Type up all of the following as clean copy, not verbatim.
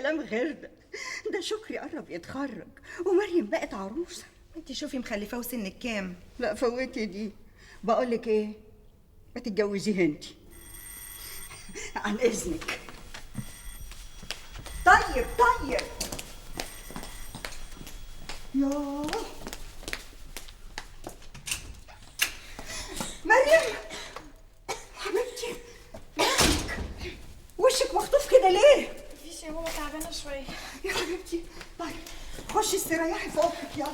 كلام غير ده شكري قرب يتخرج ومريم بقت عروسه. انت شوفي مخلفه وسنك كام؟ لا فوتي دي. بقولك ايه، ما تتجوزيه انت عن اذنك. طيب ياه مريم حبيبتي، مالك؟ وشك مخطوف كده ليه؟ مفيش يا ماما، تعبانه شويه. يا حبيبتي طيب خشي استريحي في اوضتك يلا.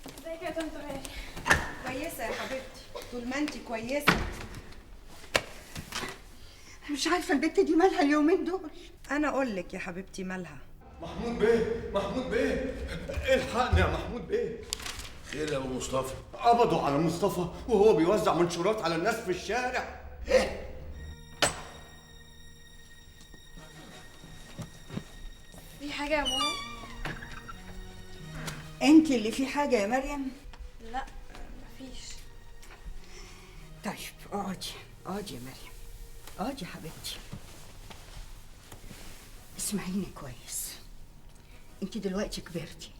ازيك يا طنط غالي؟ كويسه يا حبيبتي، طول ما انت كويسه. مش عارفه البت دي مالها اليومين دول. انا اقول لك يا حبيبتي مالها. محمود بيه الحقني يا محمود بيه. خير يا ابو مصطفى؟ قبضوا على مصطفى وهو بيوزع منشورات على الناس في الشارع. ايه؟ في حاجه يا ماما؟ انت اللي في حاجه يا مريم؟ لا مفيش. طيب اقعدي يا مريم، اقعدي يا حبيبتي. اسمعيني كويس، انت دلوقتي كبرتي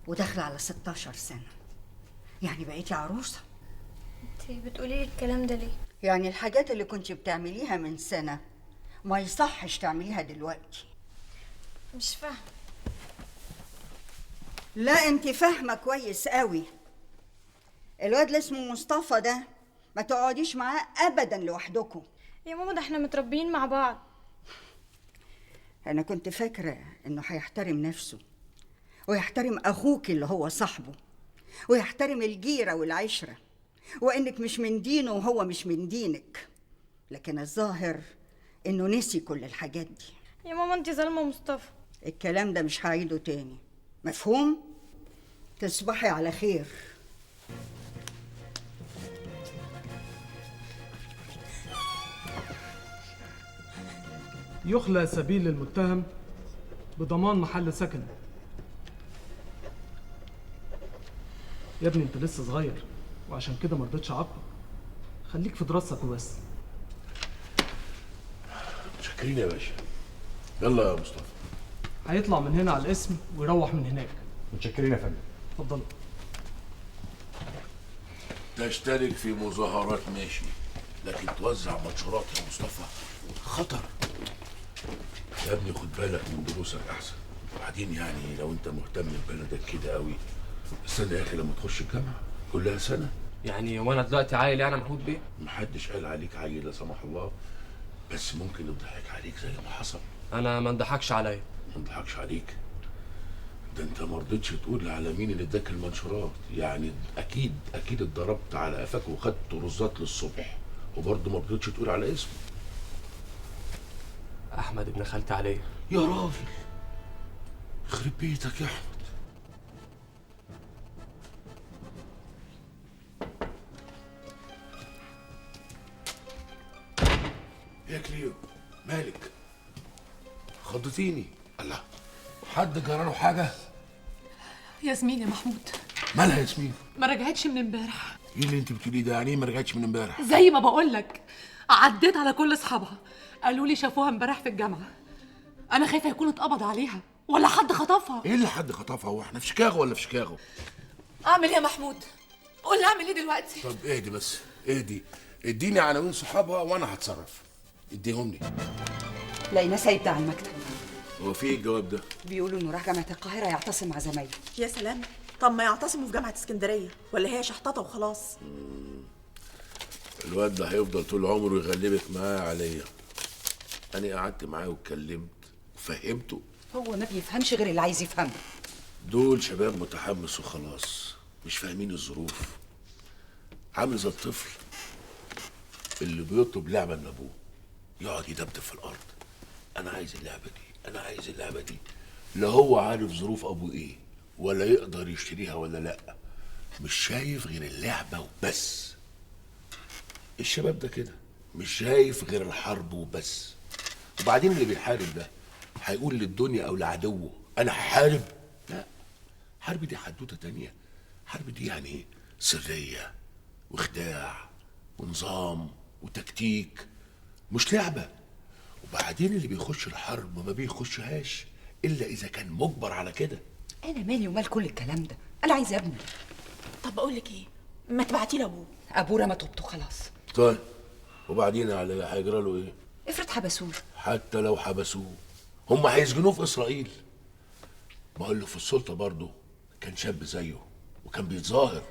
وداخله على 16 سنه، يعني بقيتي عروسه. انت بتقولي لي الكلام ده ليه؟ يعني الحاجات اللي كنت بتعمليها من سنه ما يصحش تعمليها دلوقتي. مش فاهمه. لا انت فاهمه كويس قوي. الواد اللي اسمه مصطفى ده ما تقعديش معاه ابدا لوحدكم. يا ماما ده احنا متربيين مع بعض. انا كنت فاكره انه هيحترم نفسه ويحترم اخوك اللي هو صاحبه ويحترم الجيره والعشره وانك مش من دينه وهو مش من دينك، لكن الظاهر انه نسي كل الحاجات دي. يا ماما انت ظالمه مصطفى. الكلام ده مش هعيده تاني، مفهوم؟ تصبحي على خير. يخلق سبيل للمتهم بضمان محل سكن. يا ابني انت لسه صغير وعشان كده ما رضيتش اعاقبك، خليك في دراستك وبس. شاكرين يا باشا. يلا يا مصطفى. هيطلع من هنا على الاسم ويروح من هناك. متشكرين يا فندم. اتفضل. تشترك في مظاهرات ماشي، لكن توزع منشورات يا مصطفى خطر. يا ابني خد بالك من دروسك احسن. وبعدين يعني لو انت مهتم ببلدك كده قوي، استنى يا اخي لما تخش الجامعه كلها سنه. يعني وانا دلوقتي عيل يعني محمود بيه؟ محدش قال عليك عيل لا سمح الله، بس ممكن يضحك عليك زي ما حصل. انا ما انضحكش عليا. ما انضحكش عليك؟ ده انت ما رضيتش تقول على مين اللي اداك المنشورات، يعني اكيد اتضربت على قفاك وخدت رزات للصبح وبرضه ما رضيتش تقول على اسمه. احمد ابن خالتي عليا. يا راجل يخرب بيتك يا احمد. يا كليو مالك؟ خضتيني. الله، حد جراله حاجه؟ ياسمين يا محمود مالها ياسمين؟ ما رجعتش من امبارح. ايه اللي انت بتقوليه ده؟ يعني ايه ما رجعتش من امبارح؟ زي ما بقول لك، عديت على كل اصحابها قالوا لي شافوها امبارح في الجامعه. انا خايفه يكون اتقبض عليها ولا حد خطفها. ايه اللي حد خطفها؟ هو احنا في شيكاغو ولا في شيكاغو؟ اعمل ايه يا محمود؟ قول لي اعمل ايه دلوقتي؟ طب اهدي بس اهدي، اديني عناوين صحابها وانا هتصرف. اديهم لي. لقينا سايب على المكتب، هو في ايه الجواب ده؟ بيقولوا انه راح جامعه القاهره يعتصم مع زمايله. يا سلام، طب ما يعتصموا في جامعة اسكندرية، ولا هي شحططة وخلاص؟ الواد ده هيفضل طول عمره يغلبك معاه عليا. انا قعدت معاه واتكلمت وفهمته. هو ما بيفهمش غير اللي عايز يفهمه. دول شباب متحمس وخلاص، مش فاهمين الظروف. عامل زي الطفل اللي بيطلب لعبه من ابوه، يقعد يدبدب في الارض، انا عايز اللعبه دي، انا عايز اللعبه دي. لا هو عارف ظروف ابوه ايه ولا يقدر يشتريها ولا لا، مش شايف غير اللعبه وبس. الشباب ده كده مش شايف غير الحرب وبس. وبعدين اللي بيحارب ده هيقول للدنيا او لعدوه انا هحارب؟ لا، حرب دي حدوته تانية. حرب دي يعني سريه وخداع ونظام وتكتيك، مش لعبه. وبعدين اللي بيخش الحرب ما بيخشهاش الا اذا كان مجبر على كده. انا مالي ومال كل الكلام ده؟ انا عايزه ابني. طب بقول لك ايه، ما تبعتي لابوه. ابوه رمى توبته خلاص. طيب وبعدين هيجرى له ايه؟ افرض حبسوه. حتى لو حبسوه هم هيسجنوه في اسرائيل. ما هو اللي في السلطه برضه كان شاب زيه وكان بيتظاهر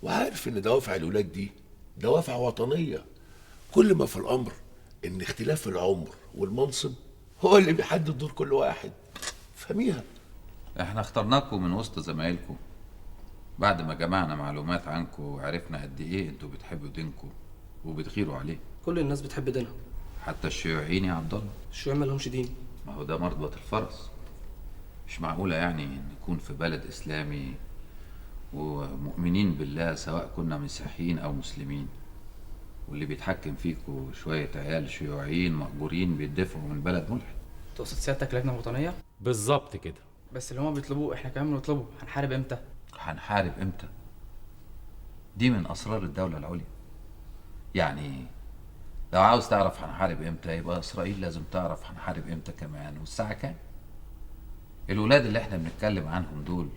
وعارف ان دوافع الولاد دي دوافع وطنيه. كل ما في الامر ان اختلاف العمر والمنصب هو اللي بيحدد دور كل واحد. فهميها؟ احنا اخترناكم من وسط زمايلكم بعد ما جمعنا معلومات عنكم وعرفنا قد ايه انتوا بتحبوا دينكم وبتغيروا عليه. كل الناس بتحب دينها. حتى الشيوعيين يا عبد الله. الشيوعيين مالهمش دين. ما هو ده مربط الفرس. مش معقولة يعني نكون في بلد إسلامي ومؤمنين بالله سواء كنا مسيحيين أو مسلمين، واللي بيتحكم فيكوا شوية عيال شيوعيين مأجورين بيدفعوا من بلد ملحد. تقصد سيادتك لجنة وطنية؟ بالظبط كده. بس اللي هما بيطلبوه احنا كمان بنطلبه. هنحارب امتى؟ هنحارب امتى؟ دي من أسرار الدولة العليا. يعني لو عاوز تعرف هنحارب امتى يبقى إسرائيل لازم تعرف هنحارب امتى كمان والساعة كام. الولاد اللي احنا بنتكلم عنهم دول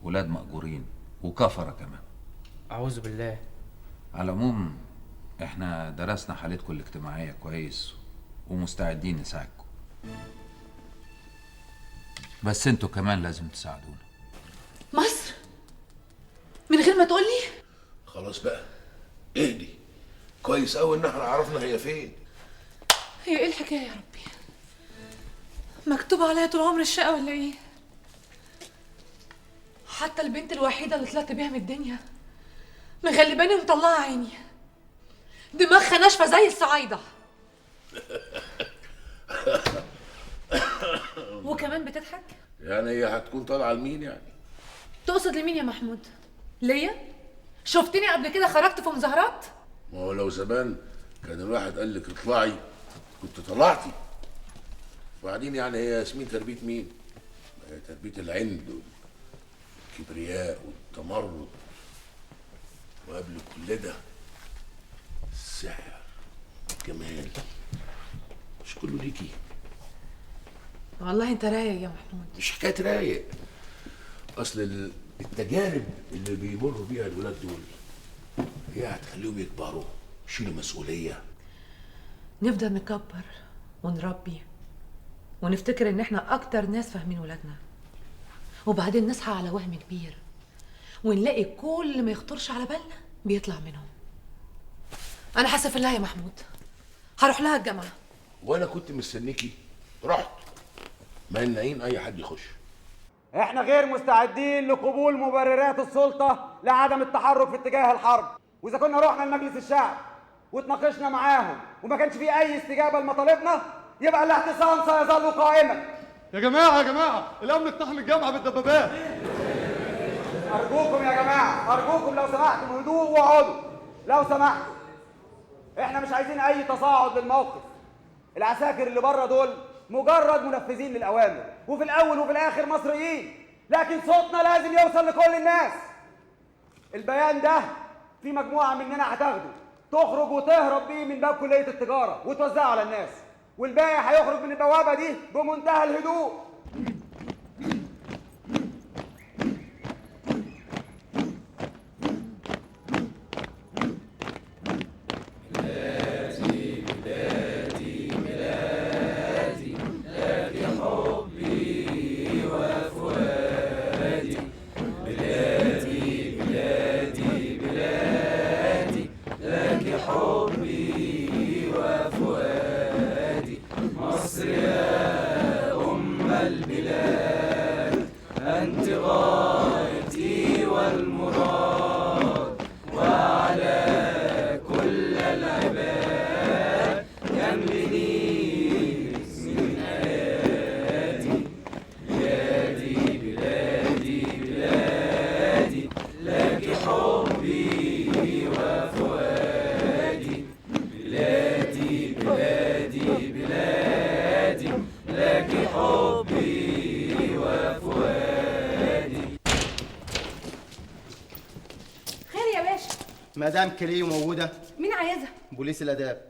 ولاد مأجورين وكفرة كمان. أعوذ بالله. على العموم احنا درسنا حالتكم الاجتماعية كويس ومستعدين نساعدكم، بس انتوا كمان لازم تساعدونا. مصر من غير ما تقولي؟ خلاص بقى اهدي. كويس قوي ان احنا عرفنا هي فين. هي ايه الحكايه يا ربي؟ مكتوب عليا طول عمري الشقه ولا ايه؟ حتى البنت الوحيده اللي طلعت بيها من الدنيا مغلباني ومطلعه عيني، دماغها ناشفه زي الصعايده. وكمان بتضحك؟ يعني هي هتكون طالعه لمين يعني؟ تقصد لمين يا محمود؟ ليا؟ شفتني قبل كده خرجت في مظاهرات؟ ما هو لو زمان كان الواحد قال لك اطلعي كنت طلعتي. وبعدين يعني هي ياسمين تربيه مين؟ هي تربيه العند والكبرياء والتمرد، وقبل كل ده السحر الجمال. مش كله ليكي. والله انت رايق يا محمود. مش حكايه رايق، اصل التجارب اللي بيمروا بيها الولاد دول هي هتخليهم يكبروا يشيلوا مسؤوليه. نفضل نكبر ونربي ونفتكر ان احنا اكتر ناس فاهمين ولادنا، وبعدين نصحى على وهم كبير ونلاقي كل ما يخطرش على بالنا بيطلع منهم. انا هسافر لها يا محمود، هروح لها الجامعه. وانا كنت مستنيكي رحت، مانعين اي حد يخش. احنا غير مستعدين لقبول مبررات السلطه لعدم التحرك في اتجاه الحرب، واذا كنا رحنا لمجلس الشعب واتناقشنا معاهم وما كانش فيه اي استجابه لمطالبنا يبقى الاعتصام سيظل قائما. يا جماعه الامن اقتحم الجامعه بالدبابات. ارجوكم يا جماعه، ارجوكم لو سمحتم هدوء واقعدوا لو سمحتوا. احنا مش عايزين اي تصاعد للموقف. العساكر اللي بره دول مجرد منفذين للاوامر، وفي الاول وفي الاخر مصريين، لكن صوتنا لازم يوصل لكل الناس. البيان ده في مجموعه مننا هتاخده تخرج وتهرب بيه من باب كليه التجاره وتوزعه على الناس، والباقي هيخرج من البوابه دي بمنتهى الهدوء. مدام كريم موجودة؟ مين عايزها؟ بوليس الآداب.